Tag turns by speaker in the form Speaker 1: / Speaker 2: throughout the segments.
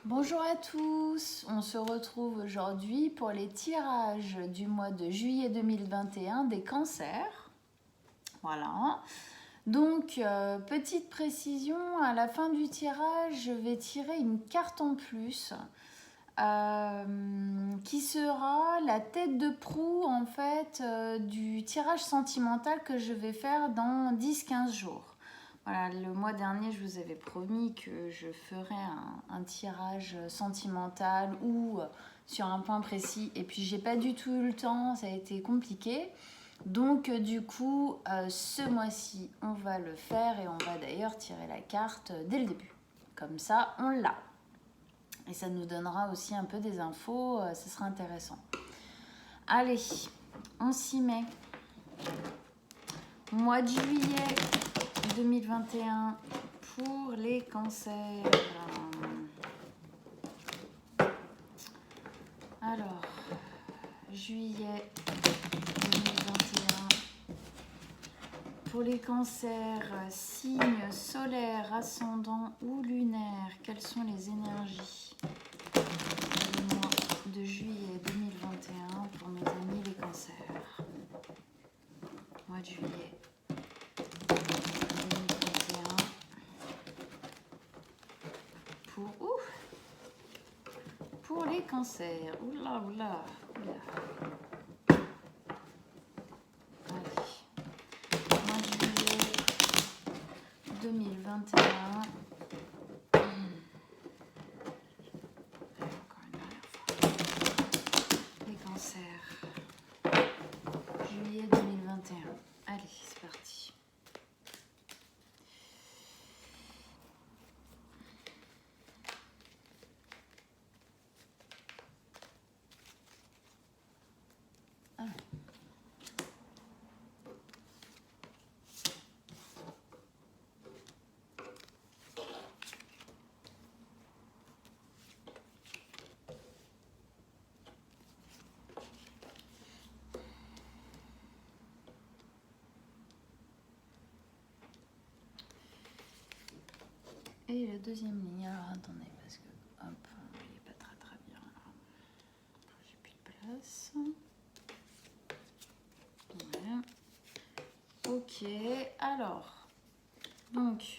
Speaker 1: Bonjour à tous, on se retrouve aujourd'hui pour les tirages du mois de juillet 2021 des cancers. Voilà. Donc, petite précision, à la fin du tirage, je vais tirer une carte en plus qui sera la tête de proue en fait du tirage sentimental que je vais faire dans 10-15 jours. Voilà, le mois dernier, je vous avais promis que je ferais un tirage sentimental ou sur un point précis. Et puis, j'ai pas du tout eu le temps, ça a été compliqué. Donc, du coup, ce mois-ci, on va le faire et on va d'ailleurs tirer la carte dès le début. Comme ça, on l'a. Et ça nous donnera aussi un peu des infos, ce sera intéressant. Allez, on s'y met. Mois de juillet 2021 pour les cancers. Alors, juillet 2021 pour les cancers, signes solaires, ascendants ou lunaires, quelles sont les énergies du mois de juillet 2021 pour mes amis les cancers? Mois de juillet 2021 pour les cancers. Oula, oula, oula. Allez. Mois de juillet 2021. Encore une dernière fois. Les cancers. Juillet 2021. Allez, c'est parti. Et la deuxième ligne, alors attendez, parce que hop, il n'est pas très bien. J'ai plus de place. Ouais. Ok, alors, donc,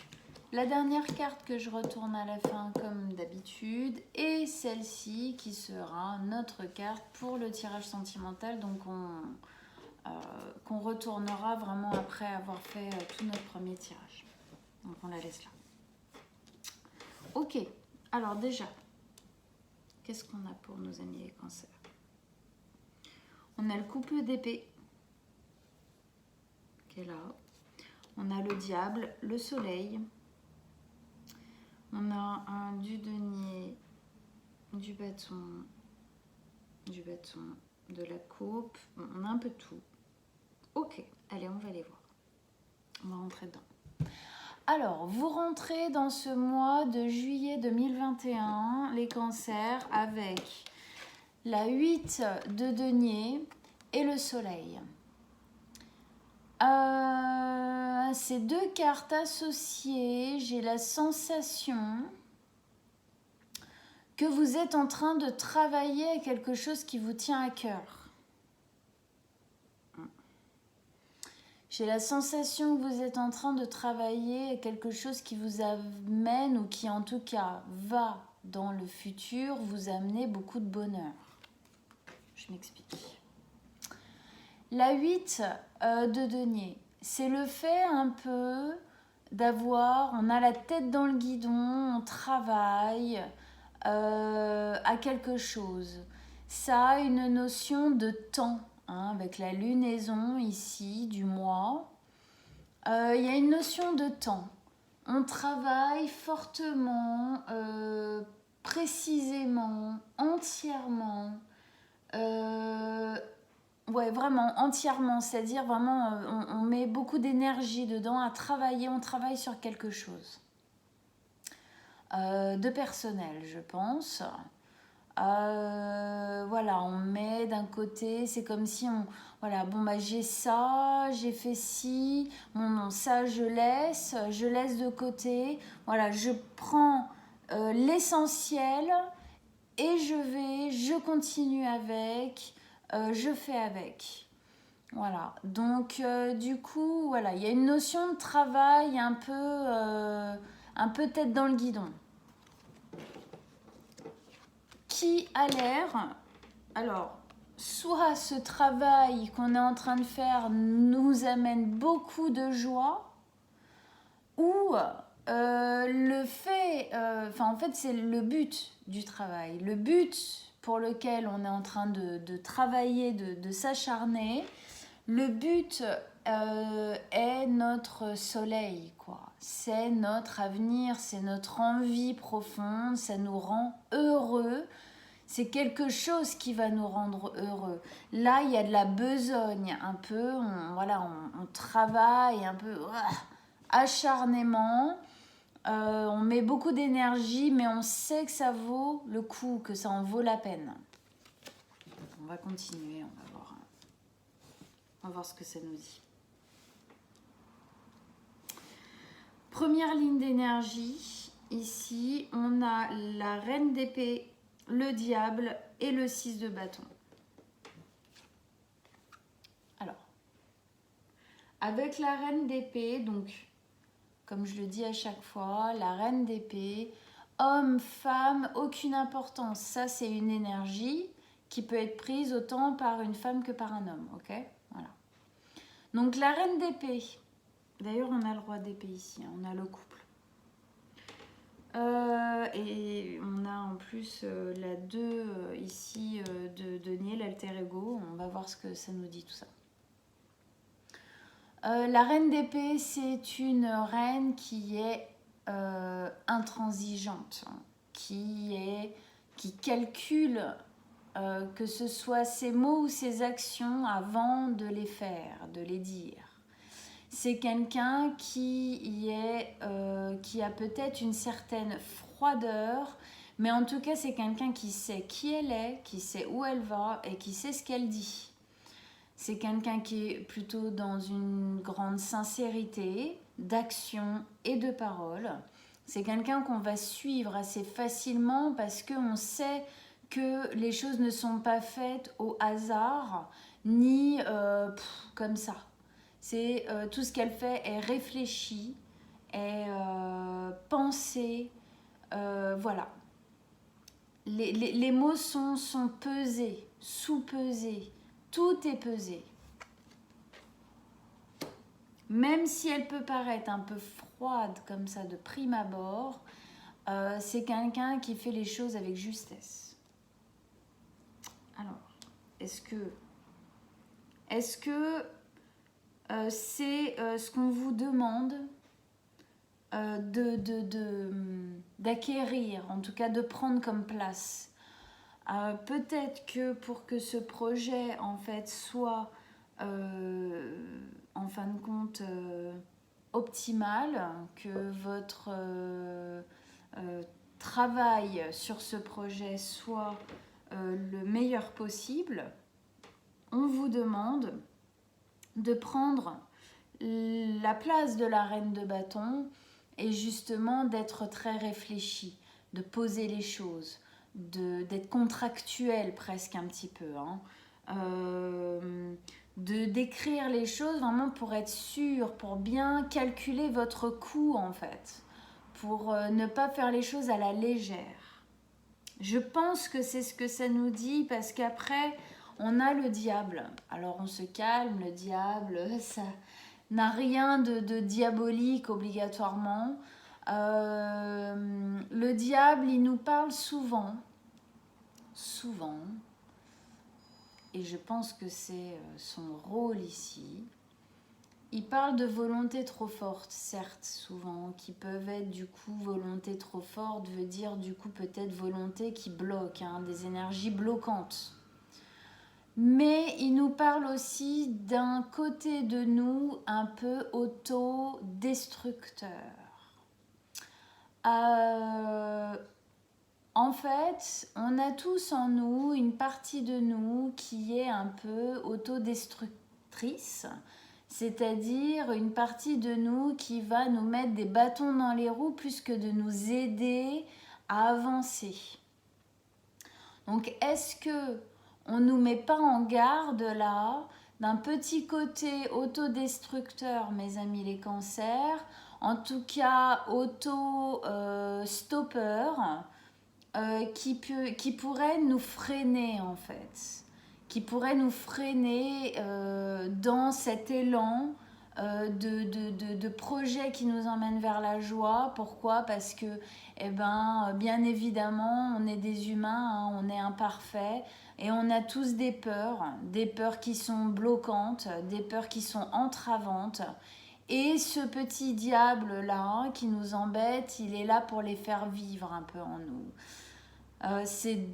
Speaker 1: la dernière carte que je retourne à la fin comme d'habitude, et celle-ci qui sera notre carte pour le tirage sentimental, donc qu'on retournera vraiment après avoir fait tout notre premier tirage. Donc on la laisse là. Ok, alors déjà, qu'est-ce qu'on a pour nos amis les cancers? On a le couple d'épée qui est là. On a le diable, le soleil. On a un du denier, du bâton, de la coupe. Bon, on a un peu de tout. Ok, allez, on va les voir. On va rentrer dedans. Alors, vous rentrez dans ce mois de juillet 2021, les cancers, avec la 8 de denier et le soleil. Ces deux cartes associées, j'ai la sensation que vous êtes en train de travailler à quelque chose qui vous tient à cœur. J'ai la sensation que vous êtes en train de travailler à quelque chose qui vous amène, ou qui en tout cas va dans le futur, vous amener beaucoup de bonheur. Je m'explique. La 8 de denier, c'est le fait un peu d'avoir, on a la tête dans le guidon, on travaille à quelque chose. Ça a une notion de temps, hein, avec la lunaison ici du mois. Il y a une notion de temps. On travaille fortement, précisément, entièrement. Ouais, vraiment, entièrement. C'est-à-dire, vraiment, on met beaucoup d'énergie dedans à travailler. On travaille sur quelque chose. De personnel, je pense. Voilà, on met d'un côté, c'est comme si on... Voilà, bon, bah, j'ai ça, j'ai fait ci, bon, non, ça, je laisse de côté. Voilà, je prends l'essentiel et je continue avec, je fais avec. Voilà, donc du coup, voilà, il y a une notion de travail un peu tête dans le guidon. Qui a l'air, alors, soit ce travail qu'on est en train de faire nous amène beaucoup de joie, ou le fait, en fait, c'est le but du travail. Le but pour lequel on est en train de travailler, de s'acharner, le but est notre soleil, quoi. C'est notre avenir, c'est notre envie profonde, ça nous rend heureux. C'est quelque chose qui va nous rendre heureux. Là, il y a de la besogne, un peu, on travaille un peu acharnément. On met beaucoup d'énergie, mais on sait que ça vaut le coup, que ça en vaut la peine. On va continuer, on va voir ce que ça nous dit. Première ligne d'énergie, ici, on a la reine d'épée, le diable et le 6 de bâton. Alors, avec la reine d'épée, donc, comme je le dis à chaque fois, la reine d'épée, homme, femme, aucune importance. Ça, c'est une énergie qui peut être prise autant par une femme que par un homme, ok? Voilà. Donc, la reine d'épée, d'ailleurs, on a le roi d'épée ici, hein, on a le couple. Et on a en plus la 2 ici de denier, l'alter ego. On va voir ce que ça nous dit tout ça. La reine d'épée, c'est une reine qui est intransigeante, hein, qui calcule que ce soit ses mots ou ses actions avant de les faire, de les dire. C'est quelqu'un qui a peut-être une certaine froideur, mais en tout cas, c'est quelqu'un qui sait qui elle est, qui sait où elle va et qui sait ce qu'elle dit. C'est quelqu'un qui est plutôt dans une grande sincérité d'action et de parole. C'est quelqu'un qu'on va suivre assez facilement parce qu'on sait que les choses ne sont pas faites au hasard ni comme ça. C'est tout ce qu'elle fait est réfléchi, est pensé, voilà. Les mots sont pesés, sous-pesés, tout est pesé. Même si elle peut paraître un peu froide comme ça de prime abord, c'est quelqu'un qui fait les choses avec justesse. Alors, est-ce que c'est ce qu'on vous demande d'acquérir, en tout cas de prendre comme place. Peut-être que pour que ce projet en fait soit en fin de compte optimal, que votre travail sur ce projet soit le meilleur possible, on vous demande de prendre la place de la reine de bâton et justement d'être très réfléchi, de poser les choses, d'être contractuel presque un petit peu, hein. De décrire les choses vraiment pour être sûr, pour bien calculer votre coût en fait, pour ne pas faire les choses à la légère. Je pense que c'est ce que ça nous dit parce qu'après on a le diable. Alors on se calme, le diable, ça n'a rien de diabolique obligatoirement. Le diable, il nous parle souvent, et je pense que c'est son rôle ici. Il parle de volonté trop forte, certes, souvent, qui peuvent être du coup volonté trop forte, veut dire du coup peut-être volonté qui bloque, hein, des énergies bloquantes. Mais il nous parle aussi d'un côté de nous un peu autodestructeur. En fait, on a tous en nous une partie de nous qui est un peu autodestructrice, c'est-à-dire une partie de nous qui va nous mettre des bâtons dans les roues plus que de nous aider à avancer. Donc, est-ce que on ne nous met pas en garde là d'un petit côté autodestructeur, mes amis les cancers, en tout cas auto-stoppeur, qui pourrait nous freiner en fait, qui pourrait nous freiner dans cet élan de projets qui nous emmènent vers la joie. Pourquoi? Parce que, bien évidemment, on est des humains, hein, on est imparfaits, et on a tous des peurs qui sont bloquantes, des peurs qui sont entravantes. Et ce petit diable-là qui nous embête, il est là pour les faire vivre un peu en nous. C'est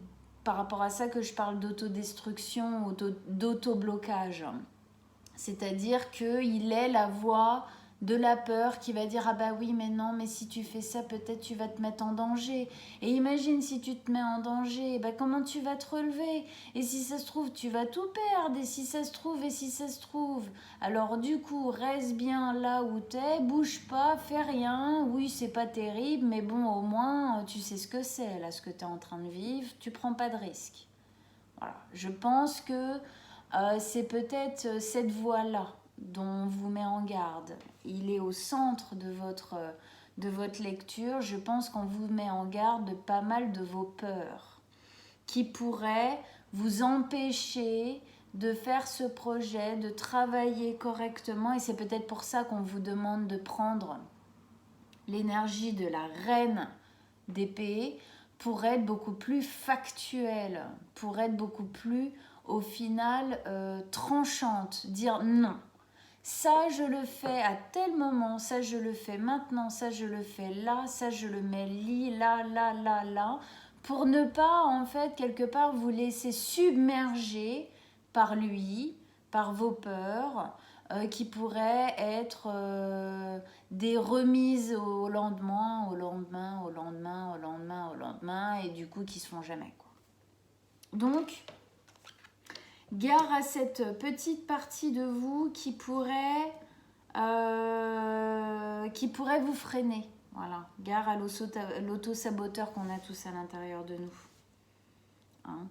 Speaker 1: par rapport à ça que je parle d'autodestruction, d'autoblocage. C'est-à-dire qu'il est la voix de la peur qui va dire « Ah bah oui, mais non, mais si tu fais ça, peut-être tu vas te mettre en danger. Et imagine si tu te mets en danger, bah comment tu vas te relever? Et si ça se trouve, tu vas tout perdre. Et si ça se trouve, et si ça se trouve. Alors du coup, reste bien là où t'es, bouge pas, fais rien. Oui, c'est pas terrible, mais bon, au moins, tu sais ce que c'est, là, ce que t'es en train de vivre. Tu prends pas de risque. » Voilà. Je pense que c'est peut-être cette voie-là dont on vous met en garde. Il est au centre de votre lecture. Je pense qu'on vous met en garde de pas mal de vos peurs qui pourraient vous empêcher de faire ce projet, de travailler correctement. Et c'est peut-être pour ça qu'on vous demande de prendre l'énergie de la reine d'épée pour être beaucoup plus factuelle, pour être beaucoup plus, au final, tranchante. Dire non. Ça, je le fais à tel moment, ça, je le fais maintenant, ça, je le fais là, ça, je le mets là, pour ne pas, en fait, quelque part, vous laisser submerger par lui, par vos peurs, qui pourraient être des remises au lendemain, et du coup, qui se font jamais, quoi. Donc, gare à cette petite partie de vous qui pourrait vous freiner. Voilà, gare à l'auto-saboteur qu'on a tous à l'intérieur de nous. Hein?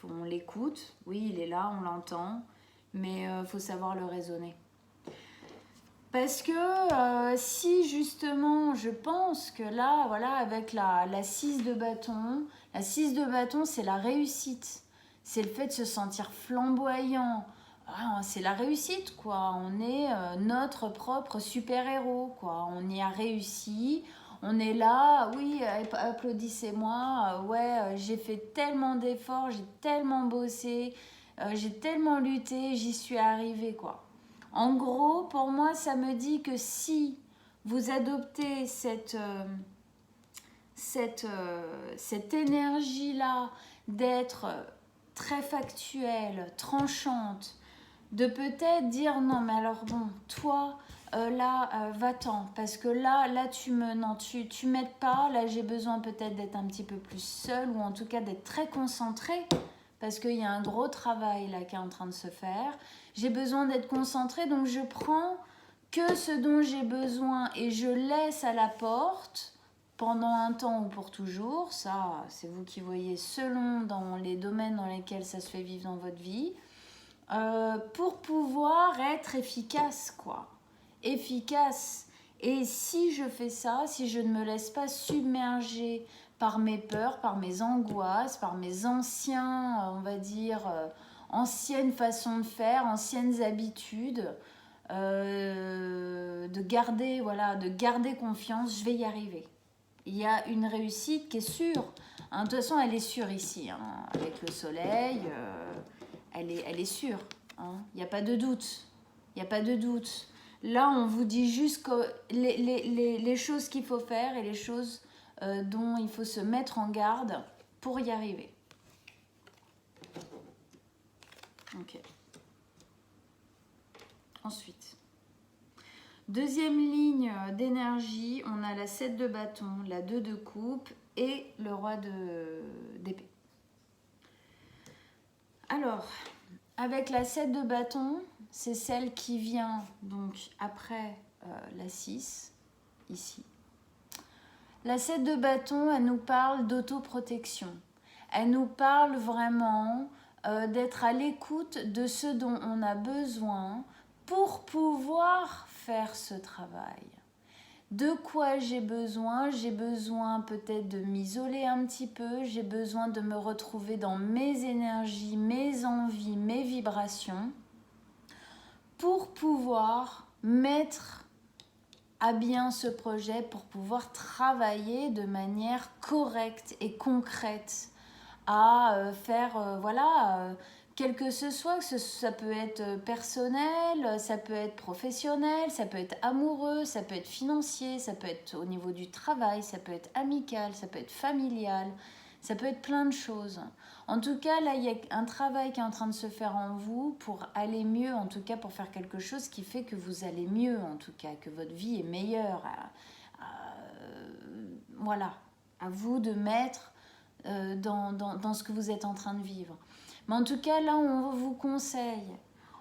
Speaker 1: On l'écoute, oui, il est là, on l'entend, mais faut savoir le raisonner. Parce que si justement, je pense que là, voilà, avec la 6 de bâton, la 6 de bâton, c'est la réussite. C'est le fait de se sentir flamboyant. Ah, c'est la réussite, quoi. On est notre propre super-héros, quoi. On y a réussi. On est là, oui, applaudissez-moi. Ouais, j'ai fait tellement d'efforts, j'ai tellement bossé, j'ai tellement lutté, j'y suis arrivée, quoi. En gros, pour moi, ça me dit que si vous adoptez cette énergie-là d'être très factuelle, tranchante, de peut-être dire non, mais alors bon, toi, là, va-t'en, parce que là tu m'aides pas, là j'ai besoin peut-être d'être un petit peu plus seule, ou en tout cas d'être très concentrée, parce qu'il y a un gros travail là qui est en train de se faire. J'ai besoin d'être concentrée, donc je prends que ce dont j'ai besoin et je laisse à la porte pendant un temps ou pour toujours. Ça, c'est vous qui voyez selon dans les domaines dans lesquels ça se fait vivre dans votre vie. Pour pouvoir être efficace, quoi. Efficace. Et si je fais ça, si je ne me laisse pas submerger par mes peurs, par mes angoisses, par mes anciens, on va dire, anciennes façons de faire, anciennes habitudes, de garder confiance, je vais y arriver. Il y a une réussite qui est sûre. Hein, de toute façon, elle est sûre ici, hein, avec le soleil, elle est sûre. Hein, il n'y a pas de doute. Il n'y a pas de doute. Là, on vous dit juste que les choses qu'il faut faire et les choses dont il faut se mettre en garde pour y arriver. Ok. Ensuite, deuxième ligne d'énergie, on a la 7 de bâton, la 2 de coupe et le roi d'épée. Alors, avec la 7 de bâton, c'est celle qui vient donc après la 6, ici. La 7 de bâton, elle nous parle d'autoprotection. Elle nous parle vraiment d'être à l'écoute de ce dont on a besoin pour pouvoir faire ce travail. De quoi j'ai besoin? J'ai besoin peut-être de m'isoler un petit peu, j'ai besoin de me retrouver dans mes énergies, mes envies, mes vibrations pour pouvoir mettre à bien ce projet, pour pouvoir travailler de manière correcte et concrète à faire, voilà, quel que ce soit, ça peut être personnel, ça peut être professionnel, ça peut être amoureux, ça peut être financier, ça peut être au niveau du travail, ça peut être amical, ça peut être familial, ça peut être plein de choses. En tout cas, là, il y a un travail qui est en train de se faire en vous pour aller mieux, en tout cas pour faire quelque chose qui fait que vous allez mieux, en tout cas, que votre vie est meilleure. Voilà, à vous de mettre dans ce que vous êtes en train de vivre. Mais en tout cas, là, on vous conseille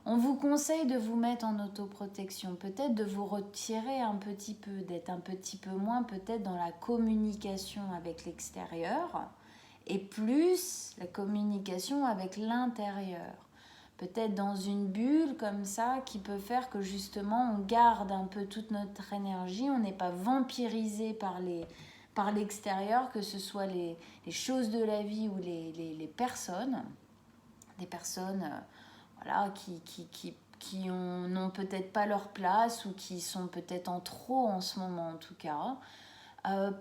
Speaker 1: de vous mettre en autoprotection, peut-être de vous retirer un petit peu, d'être un petit peu moins peut-être dans la communication avec l'extérieur et plus la communication avec l'intérieur. Peut-être dans une bulle comme ça qui peut faire que justement on garde un peu toute notre énergie, on n'est pas vampirisé par l'extérieur, que ce soit les choses de la vie ou les personnes, des personnes voilà, qui n'ont peut-être pas leur place ou qui sont peut-être en trop en ce moment en tout cas,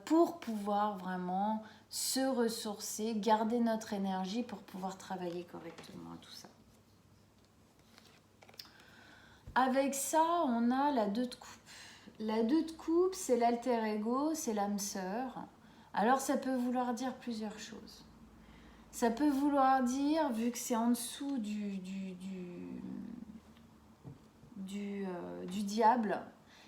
Speaker 1: pour pouvoir vraiment se ressourcer, garder notre énergie pour pouvoir travailler correctement tout ça. Avec ça, on a la 2 de coupe. La 2 de coupe, c'est l'alter ego, c'est l'âme sœur. Alors ça peut vouloir dire plusieurs choses. Ça peut vouloir dire, vu que c'est en dessous du diable,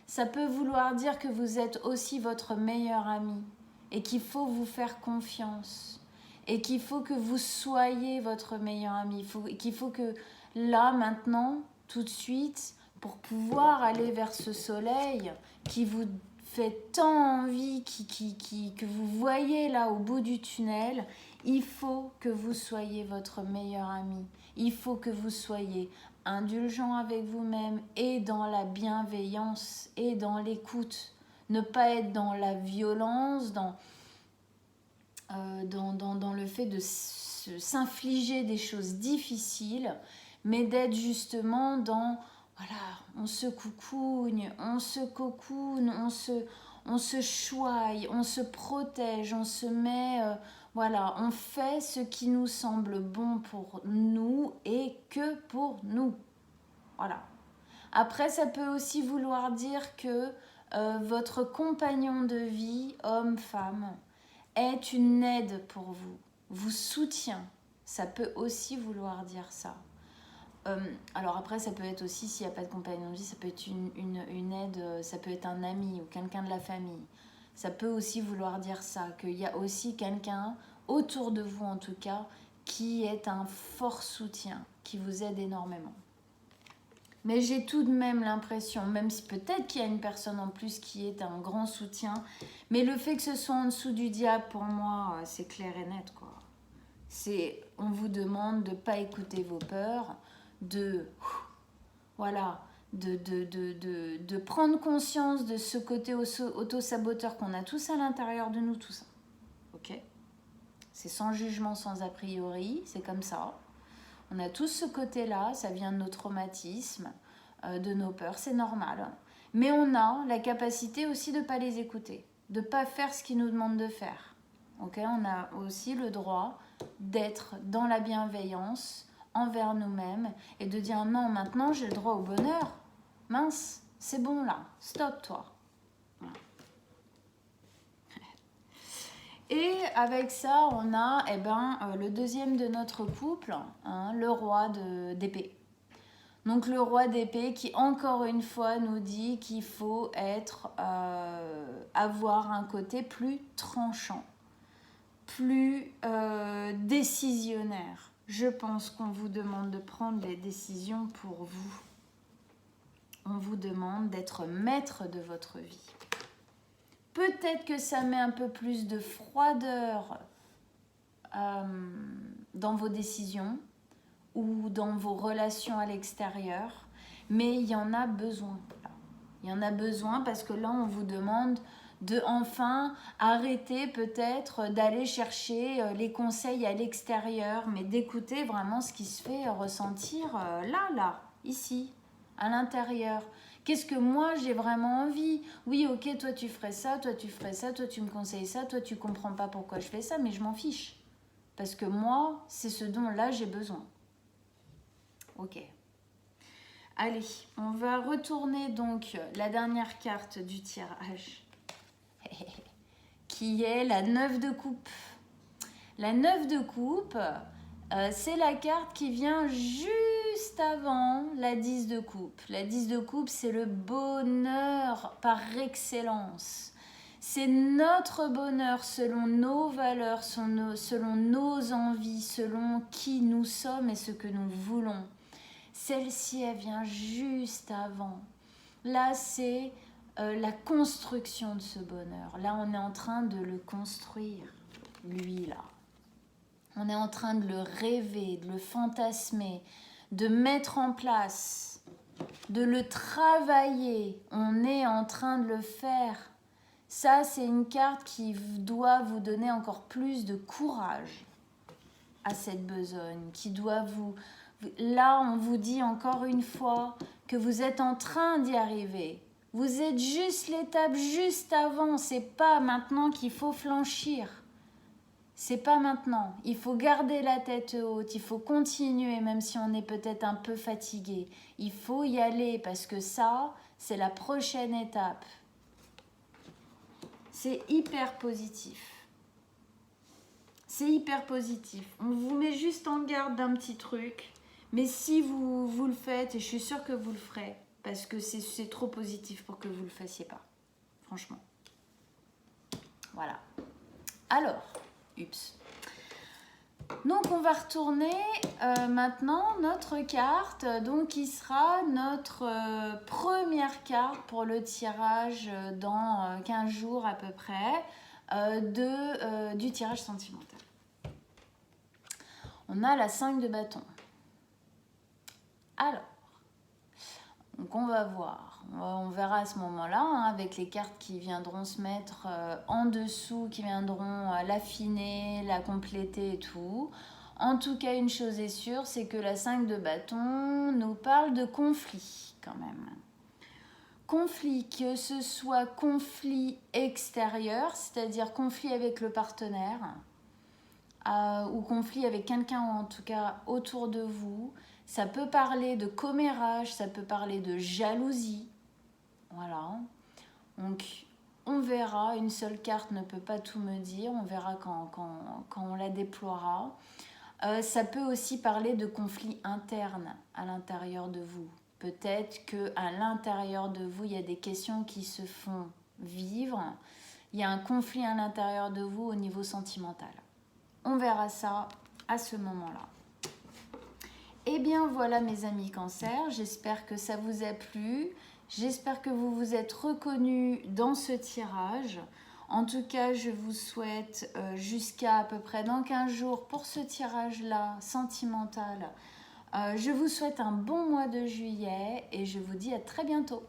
Speaker 1: ça peut vouloir dire que vous êtes aussi votre meilleur ami et qu'il faut vous faire confiance et qu'il faut que vous soyez votre meilleur ami, qu'il faut que là, maintenant, tout de suite, pour pouvoir aller vers ce soleil qui vous fait tant envie, que vous voyez là au bout du tunnel, il faut que vous soyez votre meilleur ami. Il faut que vous soyez indulgent avec vous-même et dans la bienveillance et dans l'écoute. Ne pas être dans la violence, dans le fait de s'infliger des choses difficiles, mais d'être justement dans, voilà, on se coucougne, on se cocoune, on se choye, on se protège, on se met, voilà, on fait ce qui nous semble bon pour nous et que pour nous. Voilà. Après, ça peut aussi vouloir dire que votre compagnon de vie, homme, femme, est une aide pour vous, vous soutient. Ça peut aussi vouloir dire ça. Alors après, ça peut être aussi, s'il n'y a pas de compagnon de vie, ça peut être une aide, ça peut être un ami ou quelqu'un de la famille. Ça peut aussi vouloir dire ça, qu'il y a aussi quelqu'un autour de vous en tout cas, qui est un fort soutien, qui vous aide énormément. Mais j'ai tout de même l'impression, même si peut-être qu'il y a une personne en plus qui est un grand soutien, mais le fait que ce soit en dessous du diable, pour moi, c'est clair et net, quoi. On vous demande de ne pas écouter vos peurs, voilà, de prendre conscience de ce côté auto-saboteur qu'on a tous à l'intérieur de nous, tout ça. Ok ? C'est sans jugement, sans a priori, c'est comme ça. On a tous ce côté-là, ça vient de nos traumatismes, de nos peurs, c'est normal. Mais on a la capacité aussi de ne pas les écouter, de ne pas faire ce qu'ils nous demandent de faire. Okay, on a aussi le droit d'être dans la bienveillance envers nous-mêmes et de dire non, maintenant j'ai le droit au bonheur. Mince, c'est bon là, stop toi. Voilà. Et avec ça, on a le deuxième de notre couple, hein, le roi d'épée. Donc le roi d'épée qui, encore une fois, nous dit qu'il faut avoir un côté plus tranchant, plus décisionnaire. Je pense qu'on vous demande de prendre les décisions pour vous. On vous demande d'être maître de votre vie. Peut-être que ça met un peu plus de froideur dans vos décisions ou dans vos relations à l'extérieur, mais il y en a besoin. Il y en a besoin parce que là, on vous demande de enfin arrêter peut-être d'aller chercher les conseils à l'extérieur, mais d'écouter vraiment ce qui se fait ressentir là, ici, à l'intérieur. Qu'est-ce que moi j'ai vraiment envie? Oui, ok, toi tu ferais ça, toi tu ferais ça, toi tu me conseilles ça, toi tu comprends pas pourquoi je fais ça, mais je m'en fiche. Parce que moi, c'est ce dont là j'ai besoin. Ok. Allez, on va retourner donc la dernière carte du tirage, qui est la 9 de coupe. La 9 de coupe, c'est la carte qui vient juste avant la 10 de coupe. La 10 de coupe, c'est le bonheur par excellence. C'est notre bonheur selon nos valeurs, selon nos envies, selon qui nous sommes et ce que nous voulons. Celle-ci, elle vient juste avant. Là, c'est la construction de ce bonheur. Là, on est en train de le construire, lui, là. On est en train de le rêver, de le fantasmer, de mettre en place, de le travailler. On est en train de le faire. Ça, c'est une carte qui doit vous donner encore plus de courage à cette besogne, qui doit vous... Là, on vous dit encore une fois que vous êtes en train d'y arriver. Vous êtes juste l'étape juste avant. C'est pas maintenant qu'il faut flanchir. C'est pas maintenant. Il faut garder la tête haute. Il faut continuer, même si on est peut-être un peu fatigué. Il faut y aller parce que ça, c'est la prochaine étape. C'est hyper positif. C'est hyper positif. On vous met juste en garde d'un petit truc. Mais si vous le faites, et je suis sûre que vous le ferez, parce que c'est trop positif pour que vous ne le fassiez pas. Franchement. Voilà. Alors, ups. Donc, on va retourner maintenant notre carte, donc qui sera notre première carte pour le tirage dans 15 jours à peu près du tirage sentimental. On a la 5 de bâton. Alors, donc on va voir, on verra à ce moment-là, hein, avec les cartes qui viendront se mettre en dessous, qui viendront l'affiner, la compléter et tout. En tout cas, une chose est sûre, c'est que la 5 de bâton nous parle de conflit quand même. Conflit, que ce soit conflit extérieur, c'est-à-dire conflit avec le partenaire, ou conflit avec quelqu'un, en tout cas autour de vous. Ça peut parler de commérage, ça peut parler de jalousie. Voilà. Donc, on verra. Une seule carte ne peut pas tout me dire. On verra quand on la déploiera. Ça peut aussi parler de conflits internes à l'intérieur de vous. Peut-être qu'à l'intérieur de vous, il y a des questions qui se font vivre. Il y a un conflit à l'intérieur de vous au niveau sentimental. On verra ça à ce moment-là. Et bien voilà mes amis Cancer, j'espère que ça vous a plu. J'espère que vous vous êtes reconnus dans ce tirage. En tout cas, je vous souhaite jusqu'à à peu près dans 15 jours pour ce tirage-là, sentimental. Je vous souhaite un bon mois de juillet et je vous dis à très bientôt.